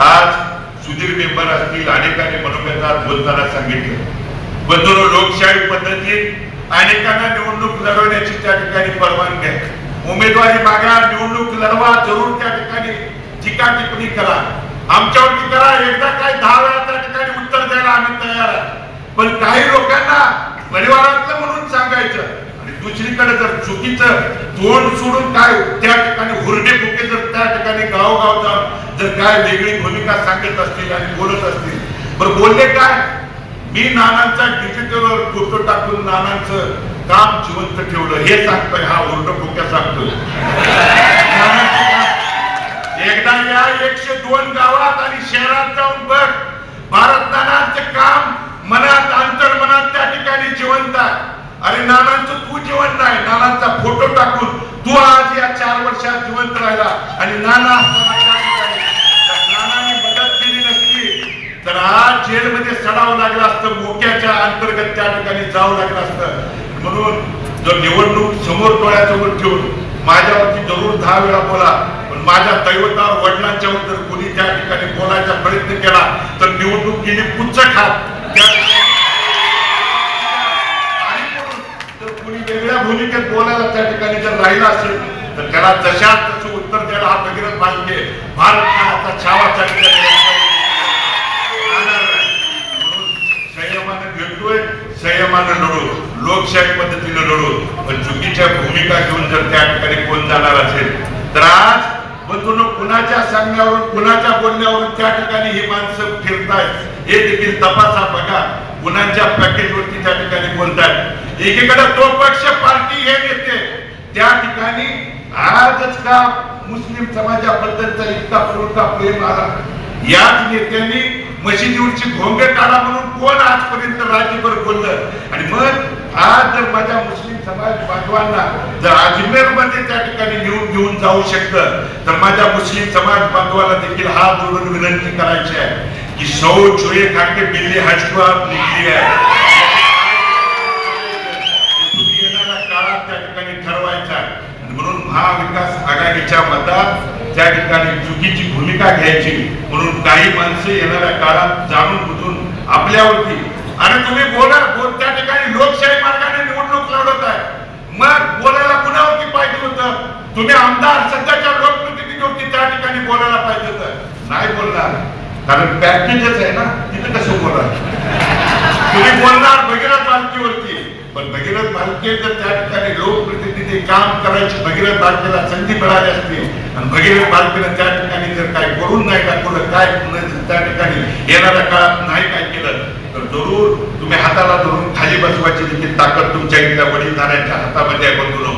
आज सुधीर मेंबर असतील अनेकांनी मनोगतात बोलताना सांगितलं, पण लोकशाही पद्धतीत अनेकांना निवडणूक लढवण्याची त्या ठिकाणी परवानगी आहे. उमेदवारी मागा, निवडणूक लढवा, जरूर त्या ठिकाणी टीका टिप्पणी करा, आमच्यावरती करा, एकदा काय 10 वेळा त्या ठिकाणी उत्तर द्यायला आम्ही तयार आहे. पण काही लोकांना परिवारातलं म्हणून सांगायचं आणि दुसरीकडे जर चुकीचं तोंड सोडून काय त्या ठिकाणी हुरडे फुके जर त्या ठिकाणी गावोगाव जाऊन जर काय वेगळी भूमिका सांगत असतील आणि बोलत असतील, बरं बोलले काय, मी नानांचा डिजिटलवर फोटो टाकून नानांचं काम जिवंत ठेवलं हे सांगतोय, हा हुरडे फुक्या सांगतोय. एकदा या 102 गावात आणि शहरात जाऊन बघ, भारत नानांचं काम मनात अंतर्मनात त्या ठिकाणी जिवंत आहे. अरे नानांचं तू जिवंत नाही, नानांचा फोटो टाकून तू आज या 4 वर्षात जिवंत राहिला. आणि नानांनी मदत केली नसती तर आज जेलमध्ये सडावं लागलं असतं, मोक्याच्या अंतर्गत त्या ठिकाणी जावं लागलं असतं. म्हणून जर निवडणूक समोर डोळ्यासमोर ठेवून माझ्यावरती जरूर 10 वेळा बोला, पण माझ्या दैवतावर वडिलांच्यावर जर कोणी त्या ठिकाणी बोलायचा प्रयत्न केला तर निवडणूक गेली पुच्च खात. कोणी वेगळ्या भूमिकेत बोलायला त्या ठिकाणी जर राहिला असेल तर त्याला जशात तसं उत्तर द्यायला हा भगीरथ भालके भारत नानाचा छावा त्या ठिकाणी संयमाने भेटतोय, संयमाने लढू, लोकशाही पद्धतीने लढू. पण चुकीच्या भूमिका घेऊन जर त्या ठिकाणी कोण जाणार असेल तर आज कुणाच्या सांगण्यावरून कुणाच्या बोलण्यावरून त्या ठिकाणी ही माणसं फिरतायत हे देखील तपासा. बघा कुणाच्या पॅकेजवरती त्या ठिकाणी बोलतायत. एकीकडे तो पक्ष पार्टी हे नेते त्या ठिकाणी आजच का मुस्लिम समाजाबद्दलचा इतका पुरता प्रेम आला, याच नेत्यांनी मशिदीवरची भोंगे काढा म्हणून कोण आजपर्यंत राज्यभर बोललं. आणि मग आज जर माझ्या मुस्लिम समाज बांधवांना जर अजमेर मध्ये त्या ठिकाणी घेऊन जाऊ शकतं तर माझ्या मुस्लिम समाज बांधवांना देखील हात जोडून विनंती करायची आहे की 100 चुहे खाके बिल्ली हज को आप निकली है. येणाऱ्या काळात त्या ठिकाणी ठरवायचा. म्हणून महाविकास आघाडीच्या मतात त्या ठिकाणी चुकीची भूमिका घ्यायची. म्हणून काही माणसं येणाऱ्या काळात जाणून बुजून आपल्यावरती, आणि तुम्ही बोला त्या ठिकाणी लोकशाही मार्गाने निवडणूक लढवत आहे, मग बोलायला कुणावरती पाहिजे होतं? तुम्ही आमदार सध्याच्या लोकप्रतिनिधीवरती त्या ठिकाणी बोलायला पाहिजे होतं, नाही बोलणार, कारण पॅकेजच आहे ना, तिथे कसं बोलणार? तुम्ही बोलणार भगीरथ भालकेवरती, पण भगीरथ भालके जर त्या ठिकाणी लोकप्रतिनिधी काम करायची भगीरथ भालकेला संधी मिळाली असती आणि भगीरथ भालकेनं त्या ठिकाणी जर काय करून नाही टाकलं, काय त्या ठिकाणी येणाऱ्या काळात नाही काय केलं तर जरूर तुम्ही हाताला धरून खाली बसवायची देखील ताकद तुमच्या इथल्या वडीलधाऱ्यांच्या हातामध्ये आहे. बंधूंनो,